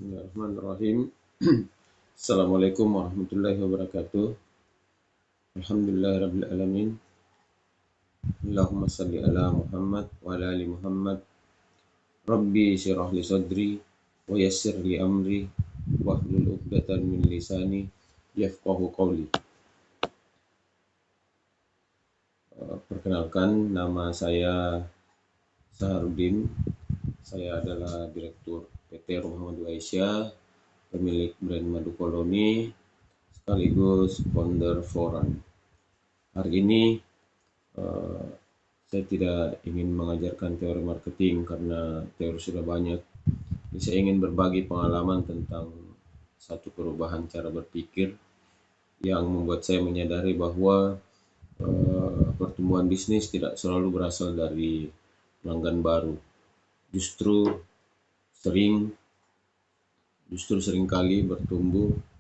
Bismillahirrahmanirrahim. Assalamualaikum warahmatullahi wabarakatuh. Alhamdulillahirabbil alamin. Allahumma shalli ala Muhammad wa ala ali Muhammad. Rabbi syrah li sadri wa yassir li amri wahlul 'uqdatam min lisani yafqahu qawli. Perkenalkan, nama saya Saharudin. Saya adalah Direktur PT Rumah Madu Aisyah, pemilik brand Madu Koloni, sekaligus founder Foran. Hari ini saya tidak ingin mengajarkan teori marketing karena teori sudah banyak. Saya ingin berbagi pengalaman tentang satu perubahan cara berpikir yang membuat saya menyadari bahwa pertumbuhan bisnis tidak selalu berasal dari pelanggan baru. Justru seringkali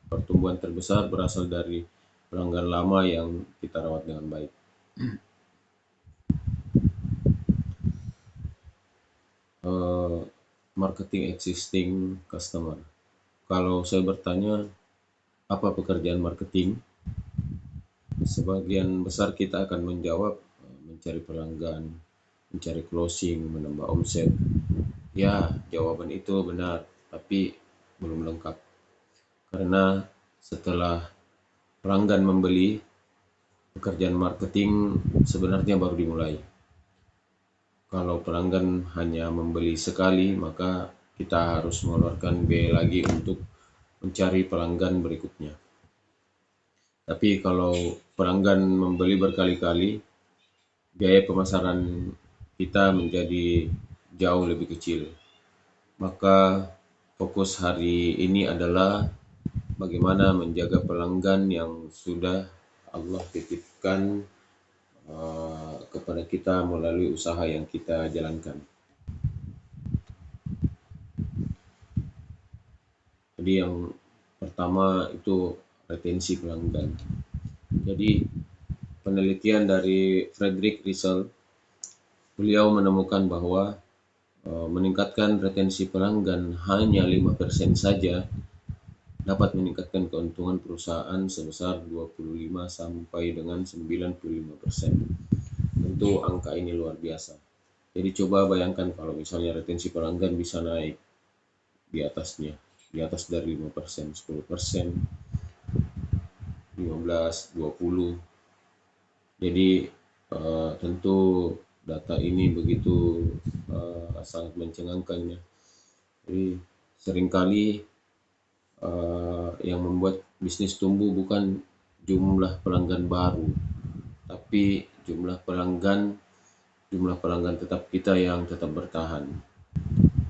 pertumbuhan terbesar berasal dari pelanggan lama yang kita rawat dengan baik. Marketing existing customer. Kalau saya bertanya, apa pekerjaan marketing? Sebagian besar kita akan menjawab mencari pelanggan, mencari closing, menambah omset. Ya, jawaban itu benar, tapi belum lengkap. Karena setelah pelanggan membeli, pekerjaan marketing sebenarnya baru dimulai. Kalau pelanggan hanya membeli sekali, maka kita harus mengeluarkan biaya lagi untuk mencari pelanggan berikutnya. Tapi kalau pelanggan membeli berkali-kali, biaya pemasaran kita menjadi jauh lebih kecil. Maka fokus hari ini adalah bagaimana menjaga pelanggan yang sudah Allah titipkan kepada kita melalui usaha yang kita jalankan. Jadi yang pertama itu retensi pelanggan. Jadi penelitian dari Frederick Rizal, beliau menemukan bahwa meningkatkan retensi pelanggan hanya 5% saja dapat meningkatkan keuntungan perusahaan sebesar 25 sampai dengan 95%. Tentu angka ini luar biasa. Jadi coba bayangkan kalau misalnya retensi pelanggan bisa naik di atas dari 5%, 10%, 15, 20. Jadi tentu data ini begitu sangat mencengangkan ya. Jadi seringkali yang membuat bisnis tumbuh bukan jumlah pelanggan baru, tapi jumlah pelanggan tetap kita yang tetap bertahan.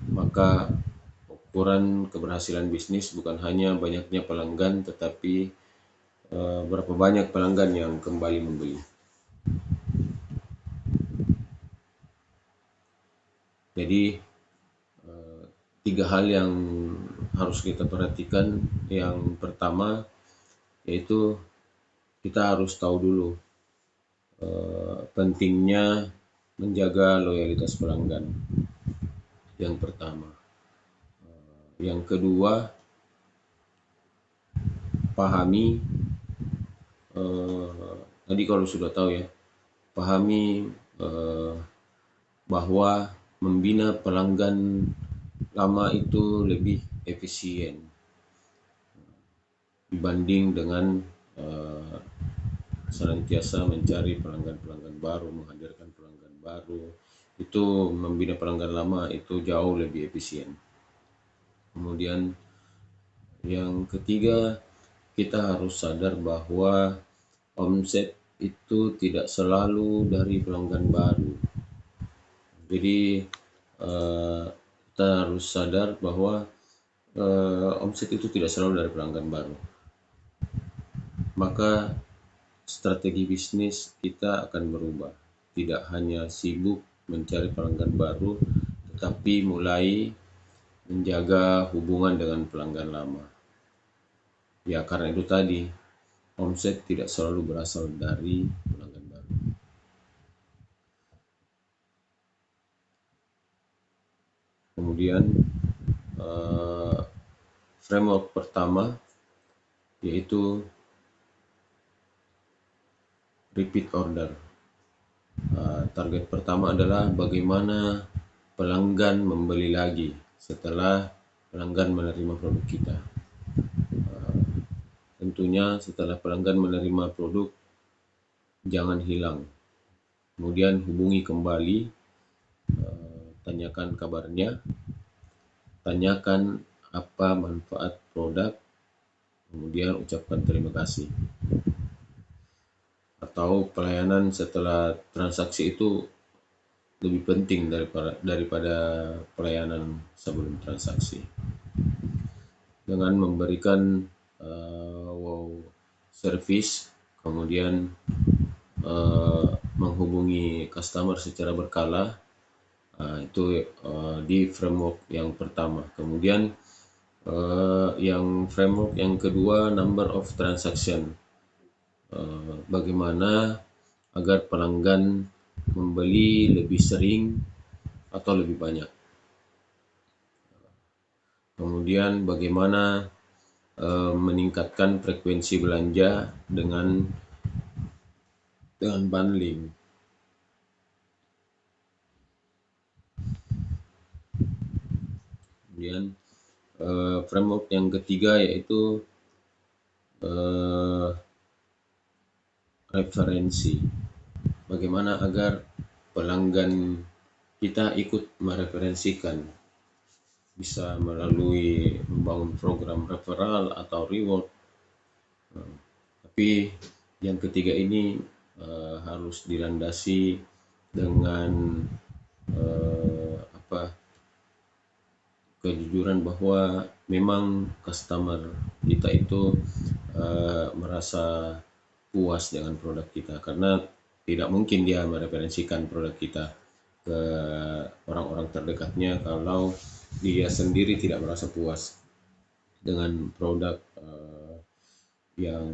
Maka ukuran keberhasilan bisnis bukan hanya banyaknya pelanggan, tetapi berapa banyak pelanggan yang kembali membeli. Jadi 3 hal yang harus kita perhatikan. Yang pertama yaitu kita harus tahu dulu pentingnya menjaga loyalitas pelanggan. Yang pertama. Yang kedua, pahami tadi kalau sudah tahu ya, pahami bahwa membina pelanggan lama itu lebih efisien dibanding dengan senantiasa mencari pelanggan-pelanggan baru, menghadirkan pelanggan baru. Itu membina pelanggan lama itu jauh lebih efisien. Kemudian yang ketiga, kita harus sadar bahwa omset itu tidak selalu dari pelanggan baru. Jadi kita harus sadar bahwa omset itu tidak selalu dari pelanggan baru. Maka strategi bisnis kita akan berubah. Tidak hanya sibuk mencari pelanggan baru, tetapi mulai menjaga hubungan dengan pelanggan lama. Ya, karena itu tadi, omset tidak selalu berasal dari pelanggan baru. Kemudian framework pertama yaitu repeat order. Target pertama adalah bagaimana pelanggan membeli lagi setelah pelanggan menerima produk kita. Tentunya setelah pelanggan menerima produk, jangan hilang. Kemudian hubungi kembali, tanyakan kabarnya, tanyakan apa manfaat produk, kemudian ucapkan terima kasih. Atau pelayanan setelah transaksi itu lebih penting daripada pelayanan sebelum transaksi. Dengan memberikan wow service, kemudian menghubungi customer secara berkala, itu di framework yang pertama. Kemudian yang framework yang kedua, number of transaction. Bagaimana agar pelanggan membeli lebih sering atau lebih banyak. Kemudian bagaimana meningkatkan frekuensi belanja dengan bundling. Kemudian framework yang ketiga yaitu referensi. Bagaimana agar pelanggan kita ikut mereferensikan, bisa melalui membangun program referral atau reward. Tapi yang ketiga ini harus dilandasi dengan kejujuran bahwa memang customer kita itu merasa puas dengan produk kita, karena tidak mungkin dia mereferensikan produk kita ke orang-orang terdekatnya kalau dia sendiri tidak merasa puas dengan produk yang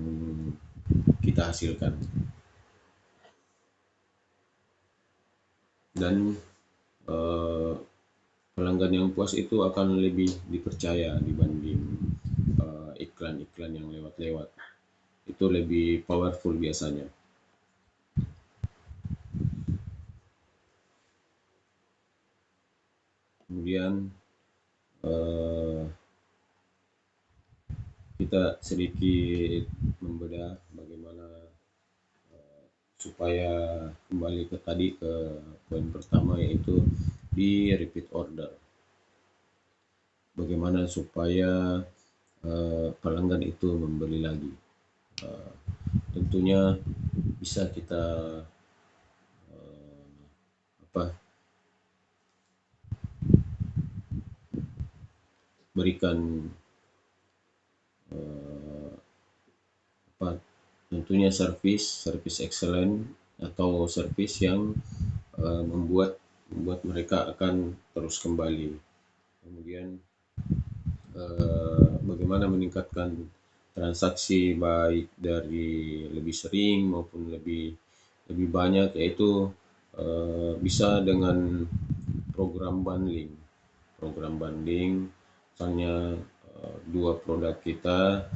kita hasilkan. Dan pelanggan yang puas itu akan lebih dipercaya dibanding iklan-iklan yang lewat-lewat. Itu lebih powerful biasanya. Kemudian kita sedikit membedah bagaimana supaya kembali ke poin pertama, yaitu di repeat order. Bagaimana supaya pelanggan itu membeli lagi. Tentunya bisa kita berikan tentunya service excellent atau service yang membuat mereka akan terus kembali. Kemudian bagaimana meningkatkan transaksi baik dari lebih sering maupun lebih banyak, yaitu bisa dengan program bundling. Misalnya dua produk kita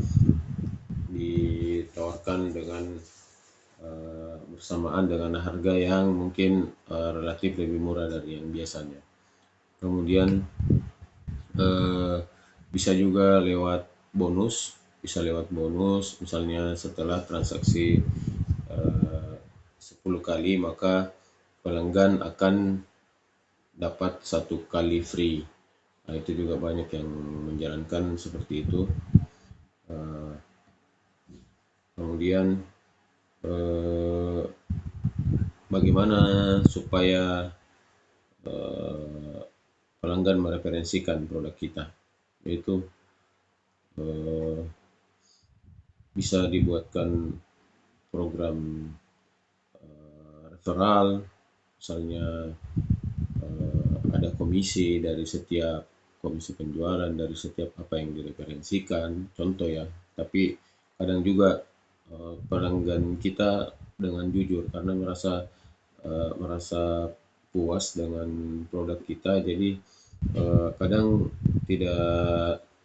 ditawarkan dengan bersamaan dengan harga yang mungkin relatif lebih murah dari yang biasanya. Kemudian bisa juga lewat bonus, misalnya setelah transaksi 10 kali maka pelanggan akan dapat 1 kali free. Nah, itu juga banyak yang menjalankan seperti itu. Kemudian bagaimana supaya pelanggan mereferensikan produk kita, yaitu bisa dibuatkan program referral, misalnya ada komisi dari setiap komisi penjualan dari setiap apa yang direferensikan, contoh ya. Tapi kadang juga pelanggan kita dengan jujur karena merasa puas dengan produk kita, jadi kadang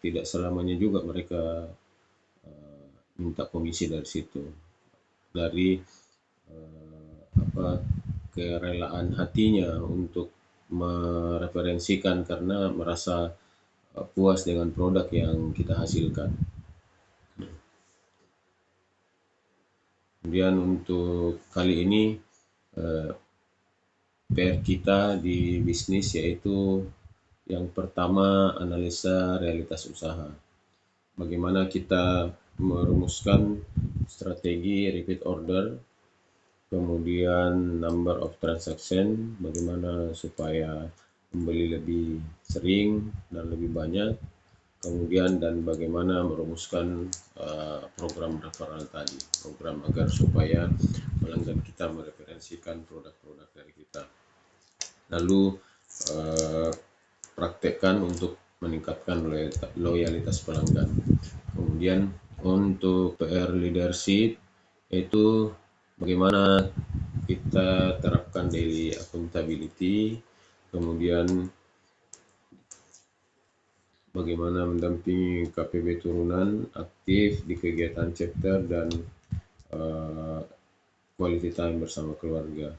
tidak selamanya juga mereka minta komisi dari situ, dari kerelaan hatinya untuk mereferensikan karena merasa puas dengan produk yang kita hasilkan. Kemudian untuk kali ini PR kita di bisnis yaitu yang pertama, analisa realitas usaha. Bagaimana kita merumuskan strategi repeat order, kemudian number of transaction, bagaimana supaya membeli lebih sering dan lebih banyak, kemudian dan bagaimana merumuskan program referral tadi, program agar supaya pelanggan kita mereferensikan produk-produk dari kita. Lalu praktekkan untuk meningkatkan loyalitas pelanggan. Kemudian untuk PR leadership itu bagaimana kita terapkan daily accountability, kemudian bagaimana mendampingi KPB turunan aktif di kegiatan chapter dan quality time bersama keluarga.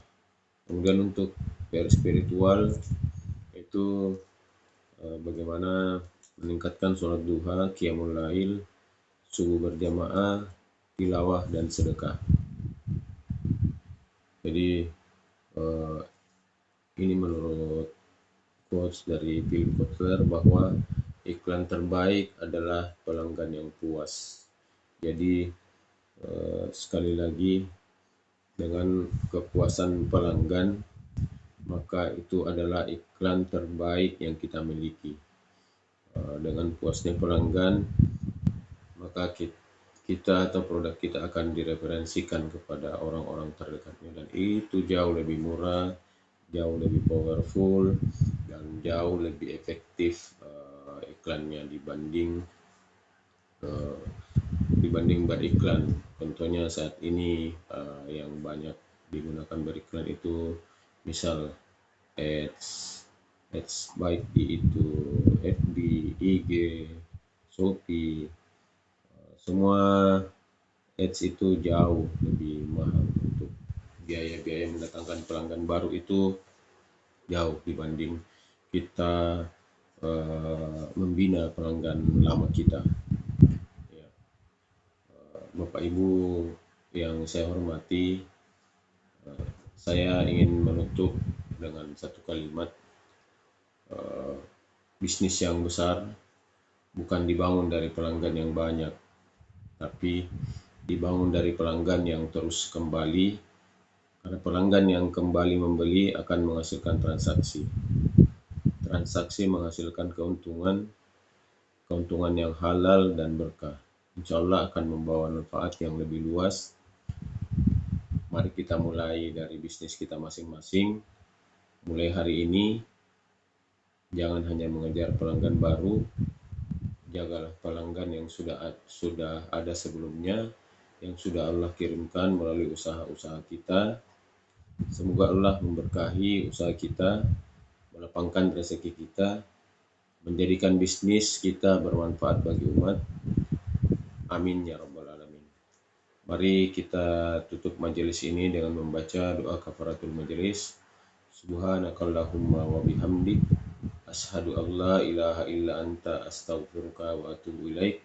Kemudian untuk PR spiritual itu bagaimana meningkatkan sholat duha, qiyamul lail, subuh berjamaah, tilawah dan sedekah. Jadi ini menurut quotes dari Philip Kotler bahwa iklan terbaik adalah pelanggan yang puas. Jadi sekali lagi, dengan kepuasan pelanggan, maka itu adalah iklan terbaik yang kita miliki. Dengan puasnya pelanggan, maka kita atau produk kita akan direferensikan kepada orang-orang terdekatnya, dan itu jauh lebih murah, jauh lebih powerful, dan jauh lebih efektif iklannya dibanding beriklan. Contohnya saat ini yang banyak digunakan beriklan itu misal ads baik itu FB, IG, Shopee, semua ads itu jauh lebih mahal. Untuk biaya-biaya mendatangkan pelanggan baru itu jauh dibanding kita membina pelanggan lama kita. Bapak Ibu yang saya hormati, saya ingin menutup dengan satu kalimat, bisnis yang besar bukan dibangun dari pelanggan yang banyak, tapi dibangun dari pelanggan yang terus kembali, karena pelanggan yang kembali membeli akan menghasilkan transaksi. Transaksi menghasilkan keuntungan yang halal dan berkah. Insya Allah akan membawa manfaat yang lebih luas. Mari kita mulai dari bisnis kita masing-masing. Mulai hari ini, jangan hanya mengejar pelanggan baru, jagalah pelanggan yang sudah ada sebelumnya, yang sudah Allah kirimkan melalui usaha-usaha kita. Semoga Allah memberkahi usaha kita, melapangkan rezeki kita, menjadikan bisnis kita bermanfaat bagi umat. Amin ya rabbal alamin. Mari kita tutup majelis ini dengan membaca doa kafaratul majelis. Subhanakallahumma wa bihamdik, asyhadu an la ilaha illa anta, astaghfiruka wa atubu ilaik.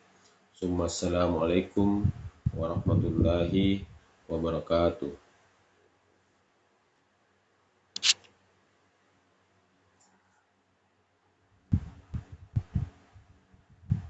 Assalamualaikum warahmatullahi wabarakatuh.